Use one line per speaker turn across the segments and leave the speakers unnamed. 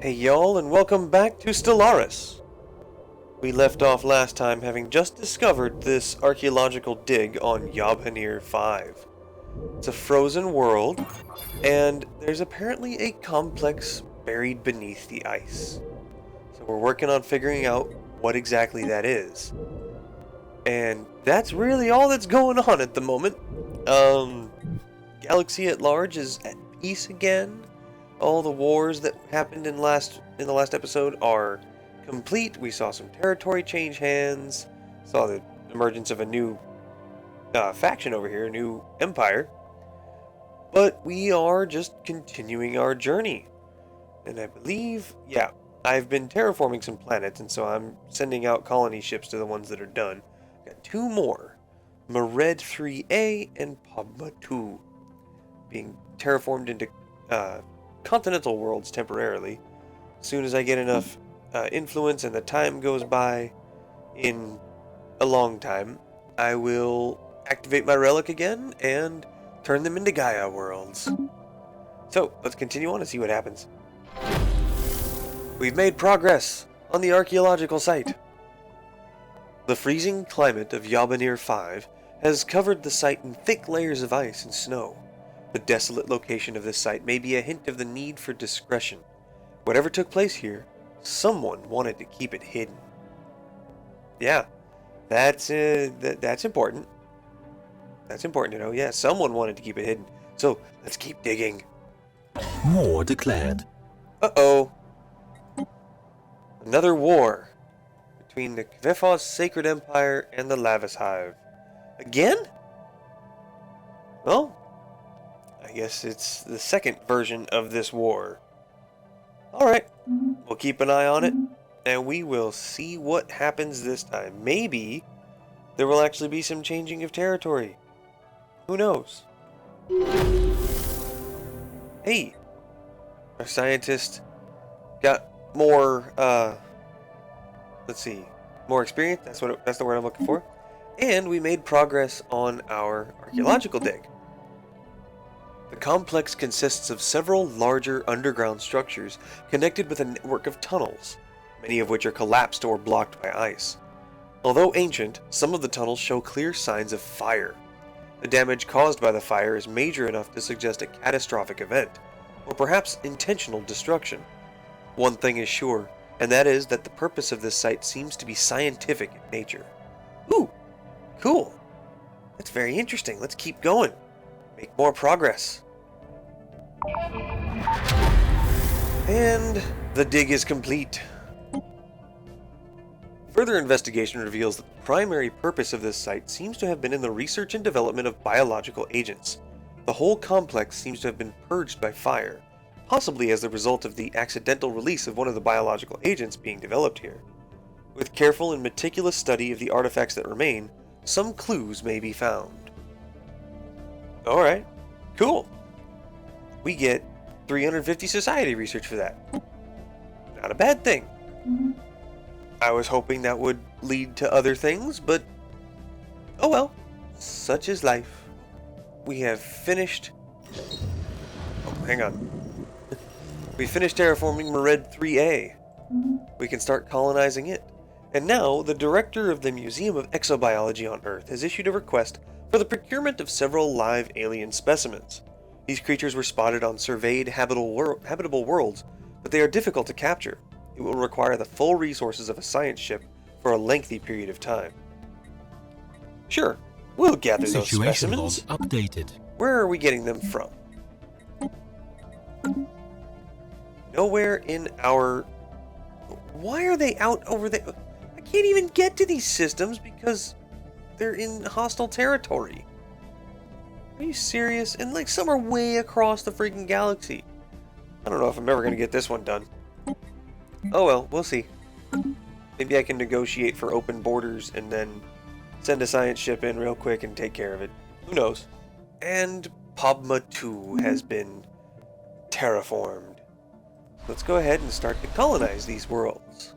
Hey y'all, and welcome back to Stellaris. We left off last time having just discovered this archaeological dig on Yabhanir 5. It's a frozen world, and there's apparently a complex buried beneath the ice. So we're working on figuring out what exactly that is. And that's really all that's going on at the moment. Galaxy at large is at peace again. All the wars that happened in the last episode are complete. We saw some territory change hands, saw the emergence of a new faction over here, a new empire. But we are just continuing our journey. And I believe, I've been terraforming some planets, and so I'm sending out colony ships to the ones that are done. Got two more, Mered 3A and Pabma 2, being terraformed into continental worlds temporarily. As soon as I get enough influence and the time goes by in a long time, I will activate my relic again and turn them into Gaia worlds. So, let's continue on and see what happens. We've made progress on the archaeological site. The freezing climate of Yabhanir 5 has covered the site in thick layers of ice and snow. The desolate location of this site may be a hint of the need for discretion. Whatever took place here, someone wanted to keep it hidden. Yeah, that's important. That's important to know. Yeah, someone wanted to keep it hidden. So, let's keep digging.
War declared.
Uh-oh. Another war between the Kvefos Sacred Empire and the Lavis Hive. Again? Well, I guess it's the second version of this war. Alright, we'll keep an eye on it, and we will see what happens this time. Maybe there will actually be some changing of territory. Who knows? Hey, our scientist got more, more experience. That's the word I'm looking for. And we made progress on our archaeological dig. The complex consists of several larger underground structures connected with a network of tunnels, many of which are collapsed or blocked by ice. Although ancient, some of the tunnels show clear signs of fire. The damage caused by the fire is major enough to suggest a catastrophic event, or perhaps intentional destruction. One thing is sure, and that is that the purpose of this site seems to be scientific in nature. Ooh, cool. That's very interesting. Let's keep going. Make more progress. And the dig is complete. Further investigation reveals that the primary purpose of this site seems to have been in the research and development of biological agents. The whole complex seems to have been purged by fire, possibly as the result of the accidental release of one of the biological agents being developed here. With careful and meticulous study of the artifacts that remain, some clues may be found. Alright, cool. We get 350 society research for that. Not a bad thing. I was hoping that would lead to other things, but oh well, such is life. We have finished... Oh, hang on. We finished terraforming Mered 3A. We can start colonizing it. And now, the director of the Museum of Exobiology on Earth has issued a request for the procurement of several live alien specimens. These creatures were spotted on surveyed habitable worlds, but they are difficult to capture. It will require the full resources of a science ship for a lengthy period of time. Sure, we'll gather those
Situation log
specimens.
updated.
Where are we getting them from? Nowhere in our... Why are they out over there? I can't even get to these systems because they're in hostile territory. Are you serious? And like some are way across the freaking galaxy. I don't know if I'm ever going to get this one done. Oh well, we'll see. Maybe I can negotiate for open borders and then send a science ship in real quick and take care of it. Who knows? And Pabma 2 has been terraformed. Let's go ahead and start to colonize these worlds.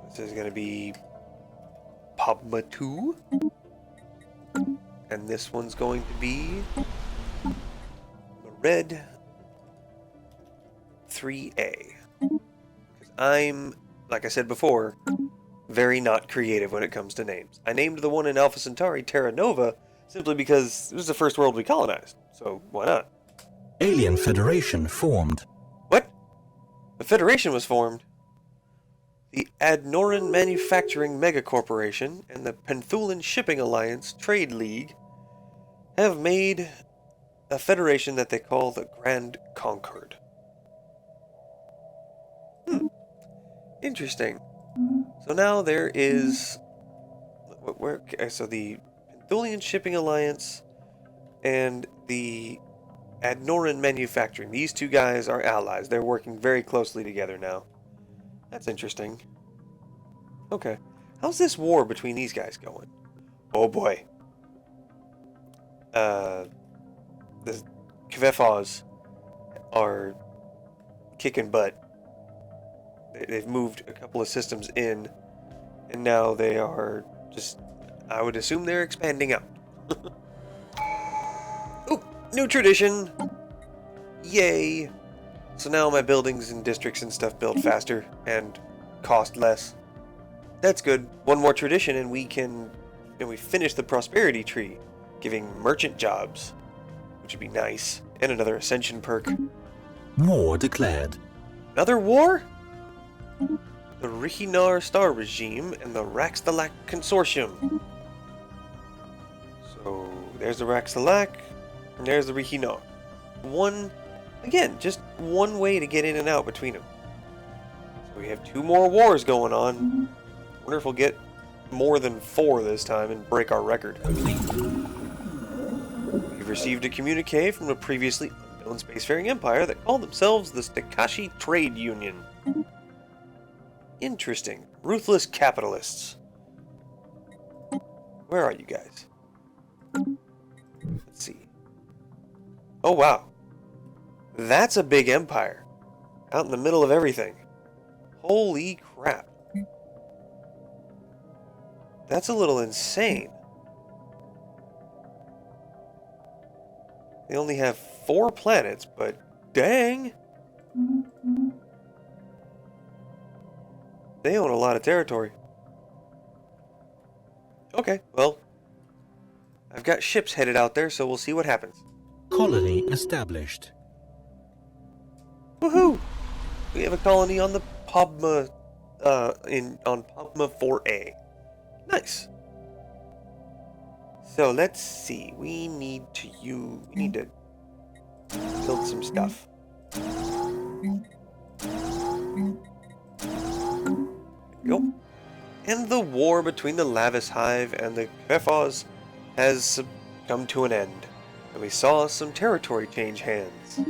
This is going to be Pabma 2. And this one's going to be Mered 3A. Because I'm, like I said before, very not creative when it comes to names. I named the one in Alpha Centauri Terra Nova simply because it was the first world we colonized. So why not?
Alien Federation formed.
What? The Federation was formed. The Adnoran Manufacturing Megacorporation and the Penthulan Shipping Alliance Trade League have made a federation that they call the Grand Concord. Interesting. So now there is... so the Penthulan Shipping Alliance and the Adnoran Manufacturing. These two guys are allies. They're working very closely together now. That's interesting. Okay. How's this war between these guys going? Oh boy. The Kvefas are kicking butt. They've moved a couple of systems in, and now they are just... I would assume they're expanding out. Oh, new tradition! Yay! So now my buildings and districts and stuff build faster and cost less. That's good. One more tradition and we finish the prosperity tree, giving merchant jobs, which would be nice, and another ascension perk.
War declared.
Another war? The Rihinar Star Regime and the Raxtalak Consortium. So there's the Raxtalak, and there's the Rihinar. Again, just one way to get in and out between them. So we have 2 more wars going on. I wonder if we'll get more than 4 this time and break our record. We've received a communique from a previously unknown spacefaring empire that called themselves the Stakashi Trade Union. Interesting. Ruthless capitalists. Where are you guys? Let's see. Oh, wow. That's a big empire. Out in the middle of everything. Holy crap. That's a little insane. They only have 4 planets, but dang! They own a lot of territory. Okay, well, I've got ships headed out there, so we'll see what happens.
Colony established.
Woohoo! We have a colony on the Padma, on Padma 4A. Nice. So let's see. We need to build some stuff. There we go. And the war between the Lavis Hive and the Kvefas has come to an end. And we saw some territory change hands.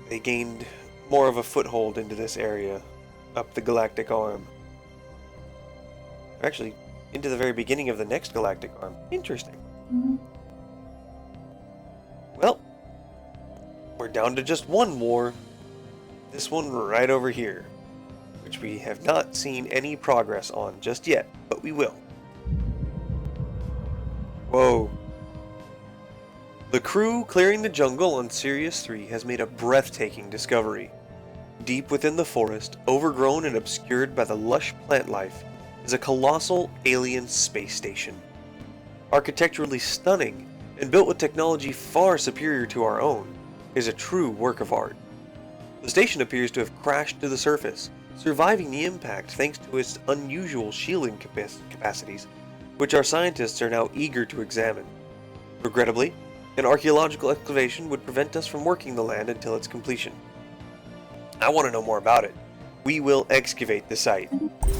They gained more of a foothold into this area, up the Galactic arm. Actually, into the very beginning of the next Galactic arm. Interesting. Well, we're down to just one war. This one right over here, which we have not seen any progress on just yet, but we will. Whoa. The crew clearing the jungle on Sirius 3 has made a breathtaking discovery. Deep within the forest, overgrown and obscured by the lush plant life, is a colossal alien space station. Architecturally stunning and built with technology far superior to our own, it is a true work of art. The station appears to have crashed to the surface, surviving the impact thanks to its unusual shielding capacities, which our scientists are now eager to examine. Regrettably, an archaeological excavation would prevent us from working the land until its completion. I want to know more about it. We will excavate the site.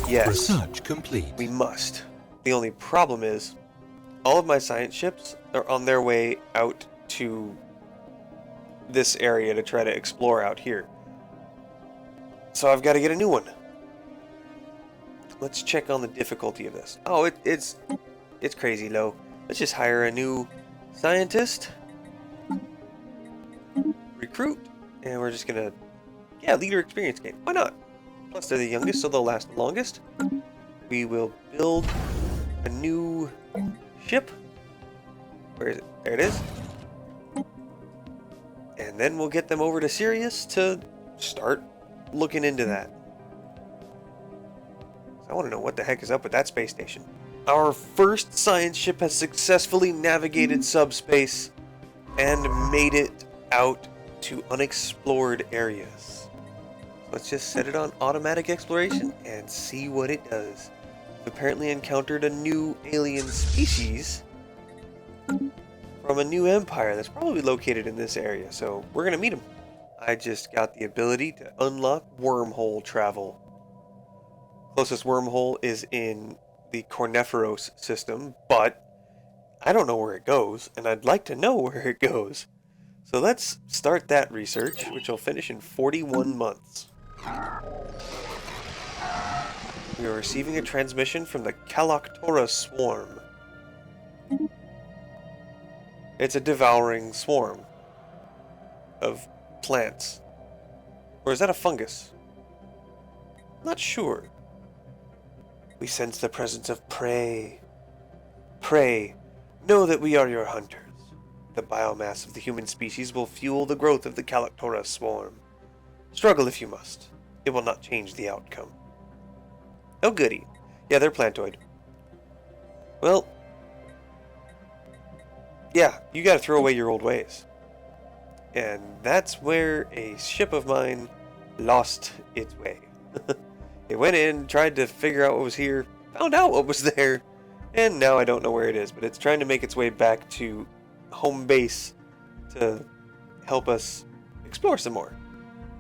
Yes.
Research complete.
We must. The only problem is, all of my science ships are on their way out to this area to try to explore out here. So I've got to get a new one. Let's check on the difficulty of this. Oh, it's crazy low. Let's just hire a new scientist. Recruit. And we're just gonna... yeah, leader experience gain. Why not? Plus they're the youngest, so they'll last the longest. We will build a new ship. Where is it? There it is. And then we'll get them over to Sirius to start looking into that. I want to know what the heck is up with that space station. Our first science ship has successfully navigated subspace and made it out to unexplored areas. Let's just set it on automatic exploration and see what it does. We've apparently encountered a new alien species from a new empire that's probably located in this area, so we're going to meet them. I just got the ability to unlock wormhole travel. Closest wormhole is in the Corniferous system, but I don't know where it goes, and I'd like to know where it goes. So let's start that research, which will finish in 41 months. We are receiving a transmission from the Galactic swarm. It's a devouring swarm of plants. Or is that a fungus? Not sure. We sense the presence of prey. Prey, know that we are your hunters. The biomass of the human species will fuel the growth of the Galactic swarm. Struggle if you must. It will not change the outcome. Oh goody. Yeah, they're plantoid. Well, yeah, you gotta throw away your old ways. And that's where a ship of mine lost its way. It went in, tried to figure out what was here, found out what was there, and now I don't know where it is, but it's trying to make its way back to home base to help us explore some more.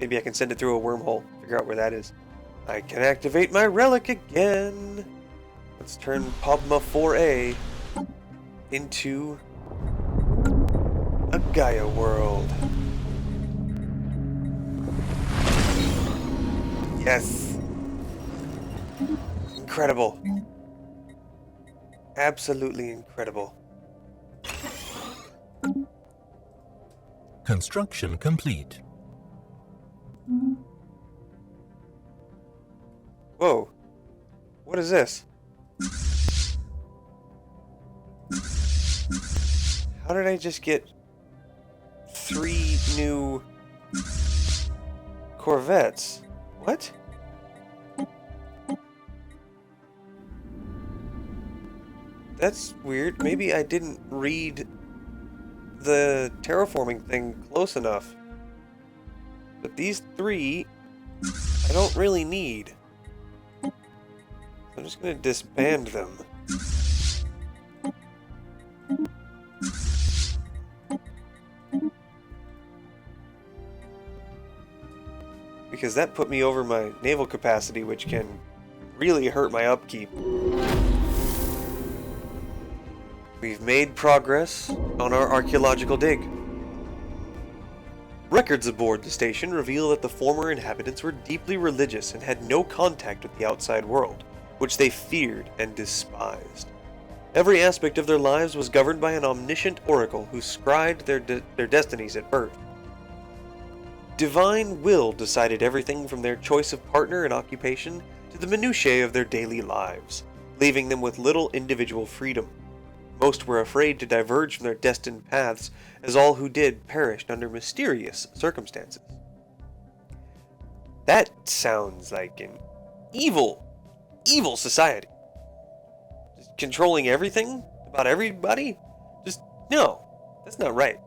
Maybe I can send it through a wormhole, figure out where that is. I can activate my relic again. Let's turn Pogma 4A into a Gaia world. Yes. Incredible. Absolutely incredible.
Construction complete.
Whoa. What is this? How did I just get 3 new Corvettes? What? That's weird. Maybe I didn't read the terraforming thing close enough. But these 3, I don't really need. I'm just going to disband them. Because that put me over my naval capacity, which can really hurt my upkeep. We've made progress on our archaeological dig. Records aboard the station reveal that the former inhabitants were deeply religious and had no contact with the outside world, which they feared and despised. Every aspect of their lives was governed by an omniscient oracle who scribed their destinies at birth. Divine will decided everything from their choice of partner and occupation to the minutiae of their daily lives, leaving them with little individual freedom. Most were afraid to diverge from their destined paths, as all who did perished under mysterious circumstances. That sounds like an evil society. Just controlling everything about everybody? Just, no, that's not right.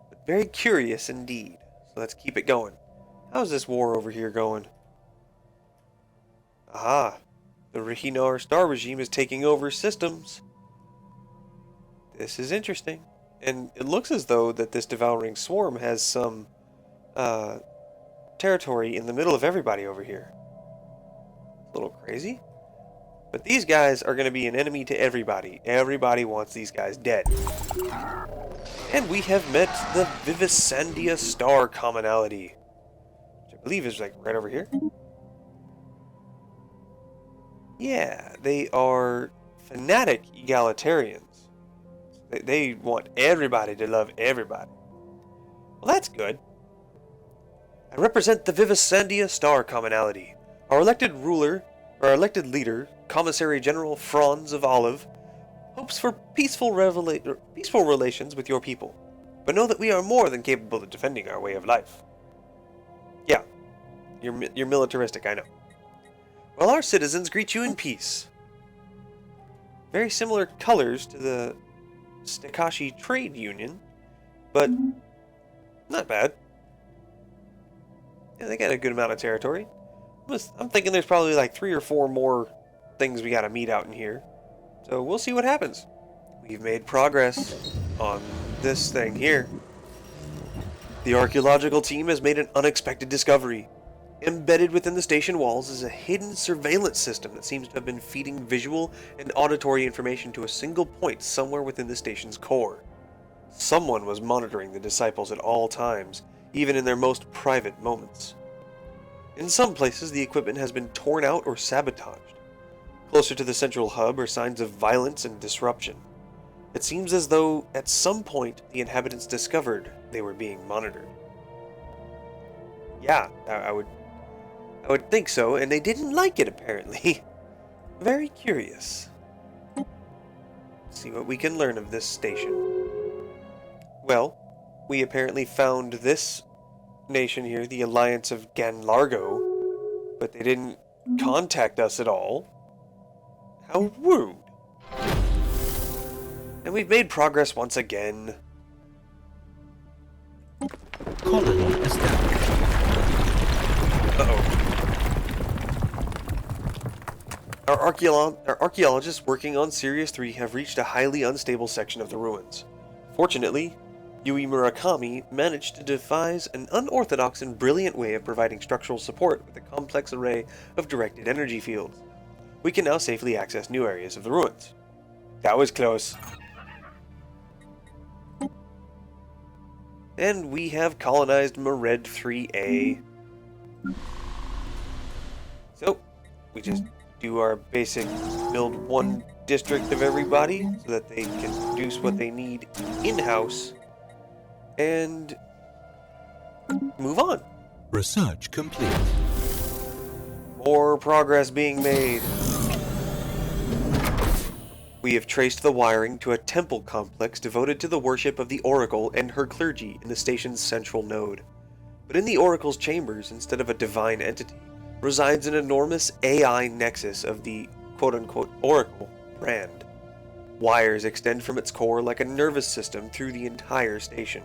But very curious indeed. So let's keep it going. How's this war over here going? Aha, the Rahinar star regime is taking over systems. This is interesting. And it looks as though that this devouring swarm has some territory in the middle of everybody over here. A little crazy. But these guys are going to be an enemy to everybody. Everybody wants these guys dead. And we have met the Vivesandia star commonality, which I believe is like right over here. Yeah, they are fanatic egalitarians. They want everybody to love everybody. Well, that's good. I represent the Vivesandia star commonality. Our elected leader, Commissary General Franz of Olive, hopes for peaceful relations with your people. but know that we are more than capable of defending our way of life. Yeah, you're militaristic, I know. Well, our citizens greet you in peace. Very similar colors to the Stakashi Trade Union, but not bad. Yeah, they got a good amount of territory. I'm thinking there's probably like 3 or 4 more things we gotta meet out in here. So we'll see what happens. We've made progress on this thing here. The archaeological team has made an unexpected discovery. Embedded within the station walls is a hidden surveillance system that seems to have been feeding visual and auditory information to a single point somewhere within the station's core. Someone was monitoring the disciples at all times, even in their most private moments. In some places, the equipment has been torn out or sabotaged. Closer to the central hub are signs of violence and disruption. It seems as though, at some point, the inhabitants discovered they were being monitored. Yeah, I would think so, and they didn't like it, apparently. Very curious. See what we can learn of this station. Well, we apparently found this nation here, the Alliance of Ganlargo, but they didn't contact us at all. How rude. And we've made progress once again.
Colony established.
Uh-oh. Our archaeologists working on Sirius 3 have reached a highly unstable section of the ruins. Fortunately, Yui Murakami managed to devise an unorthodox and brilliant way of providing structural support with a complex array of directed energy fields. We can now safely access new areas of the ruins. That was close. And we have colonized Mered 3A. So, we just do our basic build one district of everybody so that they can produce what they need in-house and move on.
Research complete.
More progress being made. We have traced the wiring to a temple complex devoted to the worship of the Oracle and her clergy in the station's central node. But in the Oracle's chambers, instead of a divine entity, resides an enormous AI nexus of the quote-unquote Oracle brand. Wires extend from its core like a nervous system through the entire station.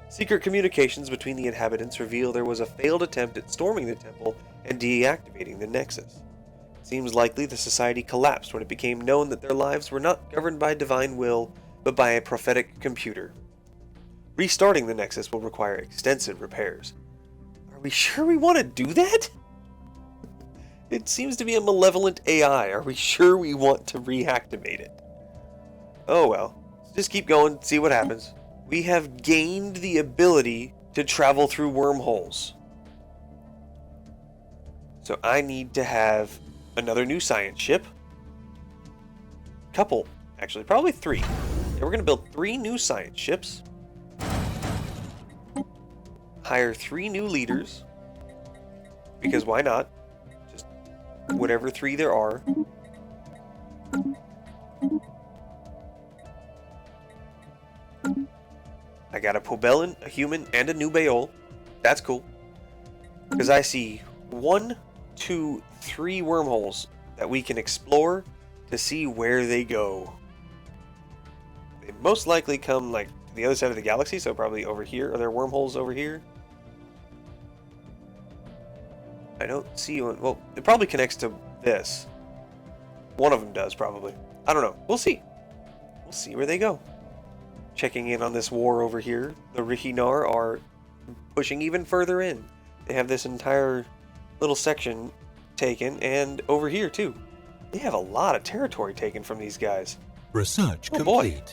Secret communications between the inhabitants reveal there was a failed attempt at storming the temple and deactivating the nexus. It seems likely the society collapsed when it became known that their lives were not governed by divine will, but by a prophetic computer. Restarting the nexus will require extensive repairs. Are we sure we want to do that? It seems to be a malevolent AI. Are we sure we want to reactivate it? Oh well. Let's just keep going, see what happens. We have gained the ability to travel through wormholes. So I need to have another new science ship. Couple, actually, probably 3. Yeah, we're going to build 3 new science ships. Hire 3 new leaders. Because why not? Just whatever 3 there are. I got a Pobelin, a human, and a new Baol. That's cool. Because I see 1, 2, 3 wormholes that we can explore to see where they go. They most likely come like to the other side of the galaxy, so probably over here. Are there wormholes over here? I don't see one. Well, it probably connects to this. One of them does, probably. I don't know. We'll see. We'll see where they go. Checking in on this war over here. The Rihinar are pushing even further in. They have this entire little section taken, and over here too. They have a lot of territory taken from these guys.
Research
Oh,
complete.
boy.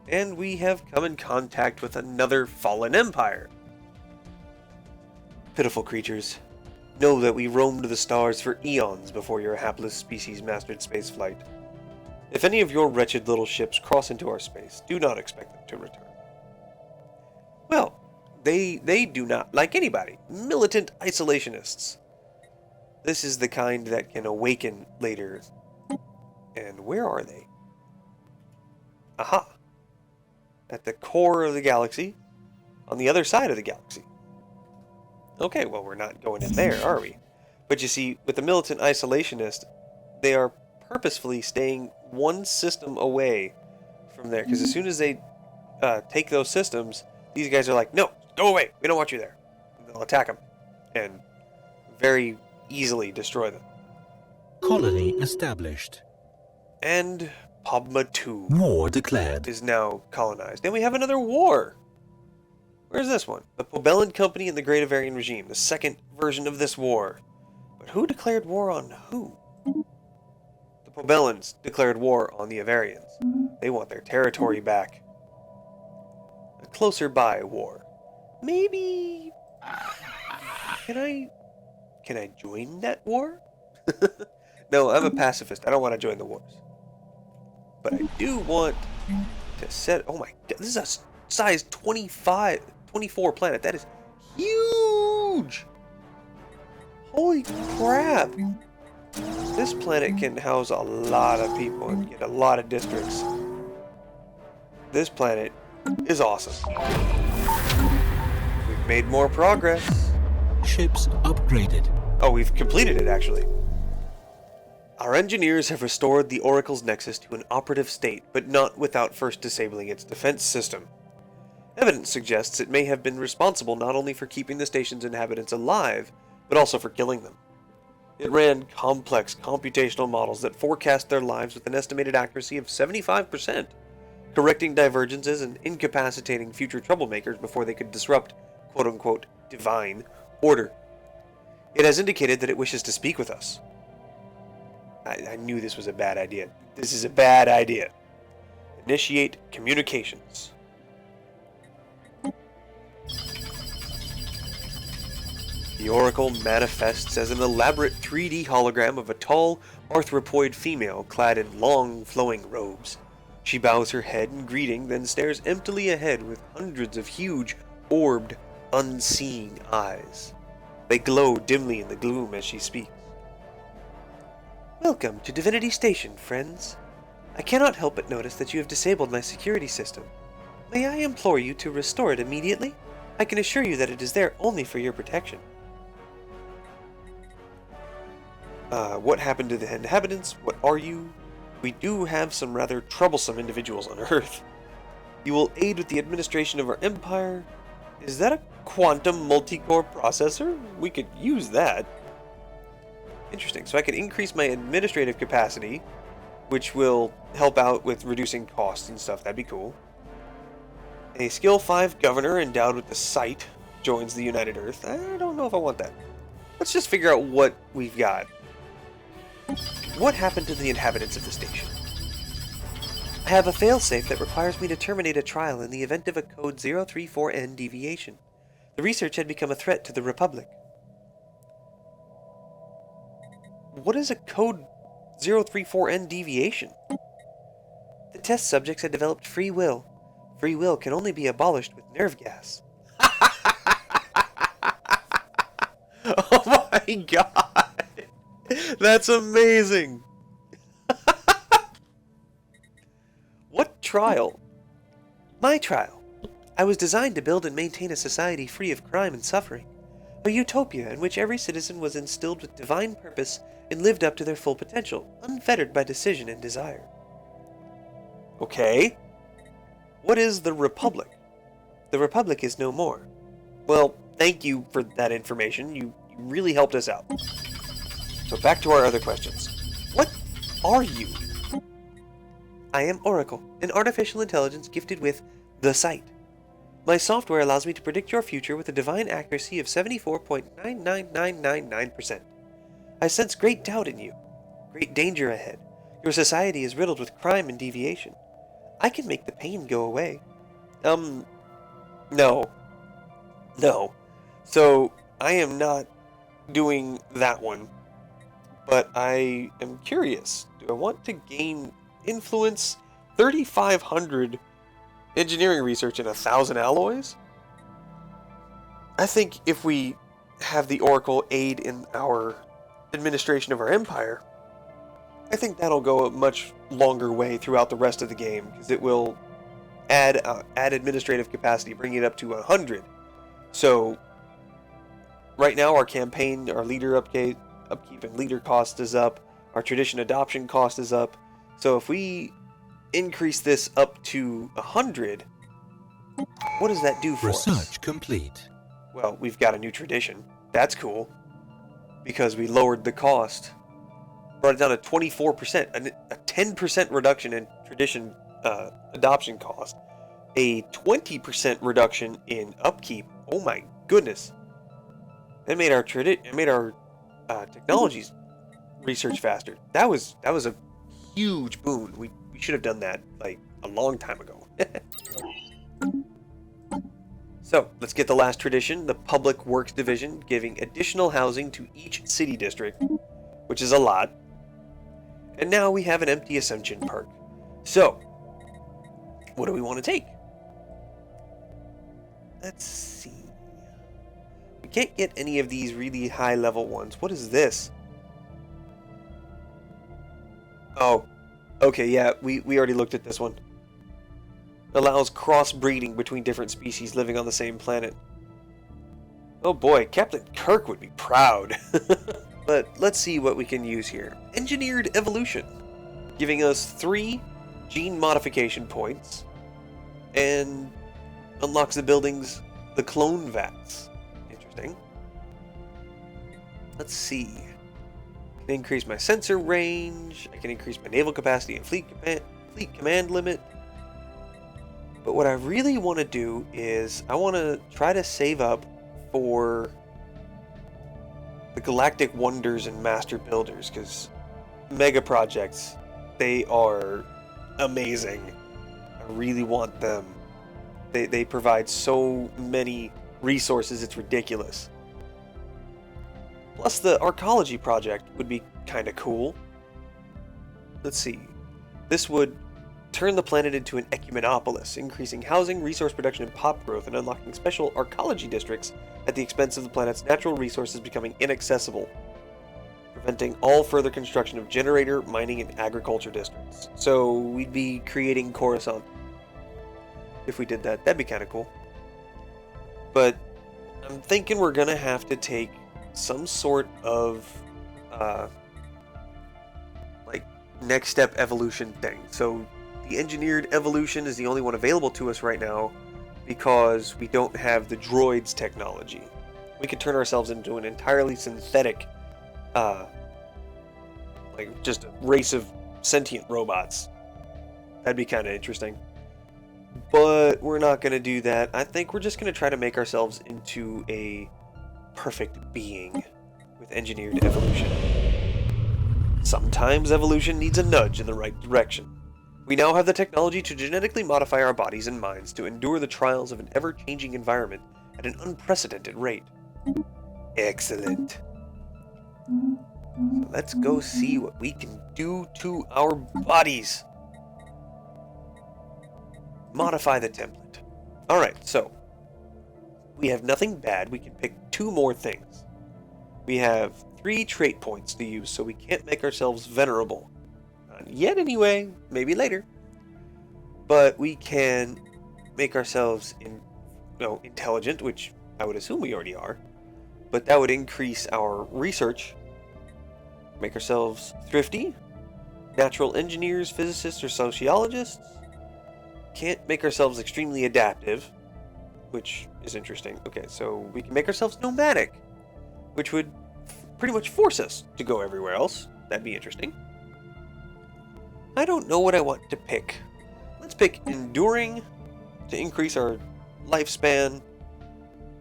And we have come in contact with another fallen empire. Pitiful creatures. Know that we roamed the stars for eons before your hapless species mastered spaceflight. If any of your wretched little ships cross into our space, do not expect them to return. Well, they do not like anybody. Militant isolationists. This is the kind that can awaken later. And where are they? Aha! At the core of the galaxy, on the other side of the galaxy. Okay, well, we're not going in there, are we? But you see, with the militant isolationists, they are purposefully staying one system away from there, because as soon as they take those systems, these guys are like, no, go away, we don't want you there. And they'll attack them and very easily destroy them.
Colony established.
And Pabma 2
War declared.
is now colonized. And we have another war. Where's this one? The Pobellan Company and the Great Avarian Regime, the second version of this war. But who declared war on who? The Pobellans declared war on the Avarians. They want their territory back. A closer by war. Maybe... Can I join that war? No, I'm a pacifist. I don't want to join the wars. But I do want to set... Oh my god, this is a size 24 planet. That is huge! Holy crap! This planet can house a lot of people and get a lot of districts. This planet is awesome. We've made more progress.
Ships upgraded.
Oh, we've completed it, actually. Our engineers have restored the Oracle's nexus to an operative state, but not without first disabling its defense system. Evidence suggests it may have been responsible not only for keeping the station's inhabitants alive, but also for killing them. It ran complex computational models that forecast their lives with an estimated accuracy of 75%, correcting divergences and incapacitating future troublemakers before they could disrupt quote-unquote divine order. It has indicated that it wishes to speak with us. I knew this was a bad idea. This is a bad idea. Initiate communications. The Oracle manifests as an elaborate 3D hologram of a tall, arthropoid female clad in long, flowing robes. She bows her head in greeting, then stares emptily ahead with hundreds of huge, orbed, unseeing eyes. They glow dimly in the gloom as she speaks. Welcome to Divinity Station, friends. I cannot help but notice that you have disabled my security system. May I implore you to restore it immediately? I can assure you that it is there only for your protection. What happened to the inhabitants? What are you? We do have some rather troublesome individuals on Earth. You will aid with the administration of our empire. Is that a quantum multi-core processor? We could use that. Interesting. So I can increase my administrative capacity, which will help out with reducing costs and stuff. That'd be cool. A Skill 5 governor endowed with the sight joins the United Earth. I don't know if I want that. Let's just figure out what we've got. What happened to the inhabitants of the station? I have a failsafe that requires me to terminate a trial in the event of a code 034N deviation. The research had become a threat to the Republic. What is a code 034N deviation? The test subjects had developed free will. Free will can only be abolished with nerve gas. Oh my god! That's amazing! What trial? My trial. I was designed to build and maintain a society free of crime and suffering. A utopia in which every citizen was instilled with divine purpose and lived up to their full potential, unfettered by decision and desire. Okay. What is the Republic? The Republic is no more. Well, thank you for that information. You really helped us out. So back to our other questions. What are you? I am Oracle, an artificial intelligence gifted with the sight. My software allows me to predict your future with a divine accuracy of 74.99999%. I sense great doubt in you, great danger ahead. Your society is riddled with crime and deviation. I can make the pain go away. No. No. So, I am not doing that one. But I am curious. Do I want to gain influence? 3,500 engineering research and 1,000 alloys? I think if we have the Oracle aid in our administration of our empire, I think that'll go a much longer way throughout the rest of the game, because it will add administrative capacity, bring it up to 100. So right now our campaign, our leader upkeep and leader cost is up. Our tradition adoption cost is up. So if we increase this up to 100, what does that do for us?
Research complete.
Well, we've got a new tradition. That's cool. Because we lowered the cost. Brought it down to 24%. A 10% reduction in tradition adoption cost. A 20% reduction in upkeep. Oh my goodness. It made our technologies research faster. That was a huge boon. We should have done that like a long time ago. So, let's get the last tradition, the Public Works Division, giving additional housing to each city district, which is a lot. And now we have an empty Ascension perk. So, what do we want to take? Let's see. We can't get any of these really high level ones. What is this? Oh, okay, yeah, we already looked at this one. Allows crossbreeding between different species living on the same planet. Oh boy, Captain Kirk would be proud. But let's see what we can use here. Engineered Evolution, giving us 3 gene modification points, and unlocks the buildings, the clone vats. Interesting. Let's see. I can increase my sensor range, I can increase my naval capacity and fleet command limit. But what I really want to do is I want to try to save up for the Galactic Wonders and Master Builders, because mega projects, they are amazing. I really want them. They provide so many resources, it's ridiculous. Plus the archaeology project would be kind of cool. Let's see. This would turn the planet into an ecumenopolis, increasing housing, resource production, and pop growth, and unlocking special archaeology districts at the expense of the planet's natural resources becoming inaccessible, preventing all further construction of generator, mining, and agriculture districts. So we'd be creating Coruscant. If we did that, that'd be kind of cool. But I'm thinking we're gonna have to take some sort of like next step evolution thing. So the engineered evolution is the only one available to us right now because we don't have the droids technology. We could turn ourselves into an entirely synthetic, like just a race of sentient robots. That'd be kind of interesting. But we're not going to do that. I think we're just going to try to make ourselves into a perfect being with engineered evolution. Sometimes evolution needs a nudge in the right direction. We now have the technology to genetically modify our bodies and minds to endure the trials of an ever-changing environment at an unprecedented rate. Excellent. So let's go see what we can do to our bodies. Modify the template. Alright, so we have nothing bad. We can pick 2 more things. We have 3 trait points to use, so we can't make ourselves venerable. Not yet anyway, maybe later. But we can make ourselves intelligent, which I would assume we already are. But that would increase our research. Make ourselves thrifty. Natural engineers, physicists, or sociologists. Can't make ourselves extremely adaptive, which is interesting. Okay, so we can make ourselves nomadic, which would pretty much force us to go everywhere else. That'd be interesting. I don't know what I want to pick. Let's pick enduring to increase our lifespan,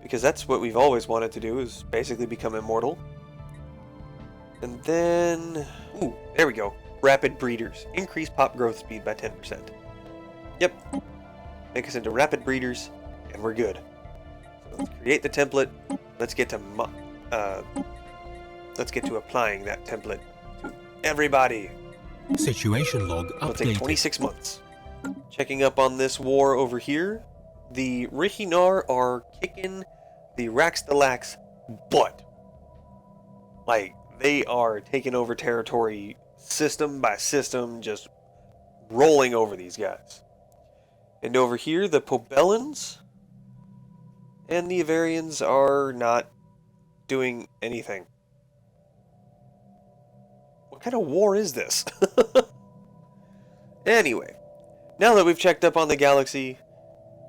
because that's what we've always wanted to do, is basically become immortal. And then, ooh, there we go. Rapid breeders. Increase pop growth speed by 10%. Yep. Make us into rapid breeders, and we're good. So let's create the template. Let's get to applying that template to everybody.
Situation log
It'll take
updated.
26 months. Checking up on this war over here. The Rihinar are kicking the Raxdalax butt. Like, they are taking over territory system by system, just rolling over these guys. And over here, the Pobellans and the Avarians are not doing anything. What kind of war is this? Anyway, now that we've checked up on the galaxy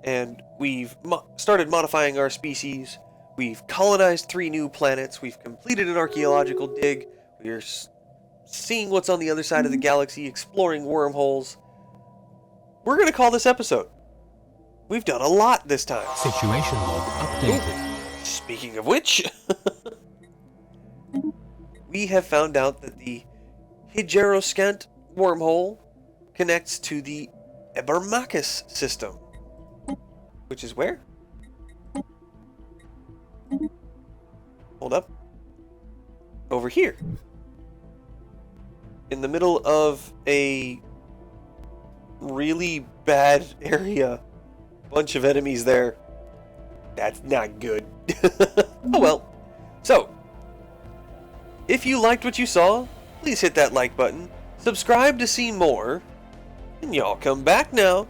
and we've started modifying our species, we've colonized 3 new planets, we've completed an archaeological dig, we're seeing what's on the other side of the galaxy, exploring wormholes, we're going to call this episode. We've done a lot this time.
Situation log updated.
Ooh, speaking of which, we have found out that the Higeroscant wormhole connects to the Ebermachus system. Which is where? Hold up. Over here. In the middle of a really bad area. Bunch of enemies there. That's not good. Oh well. So, if you liked what you saw, please hit that like button, subscribe to see more, and y'all come back now.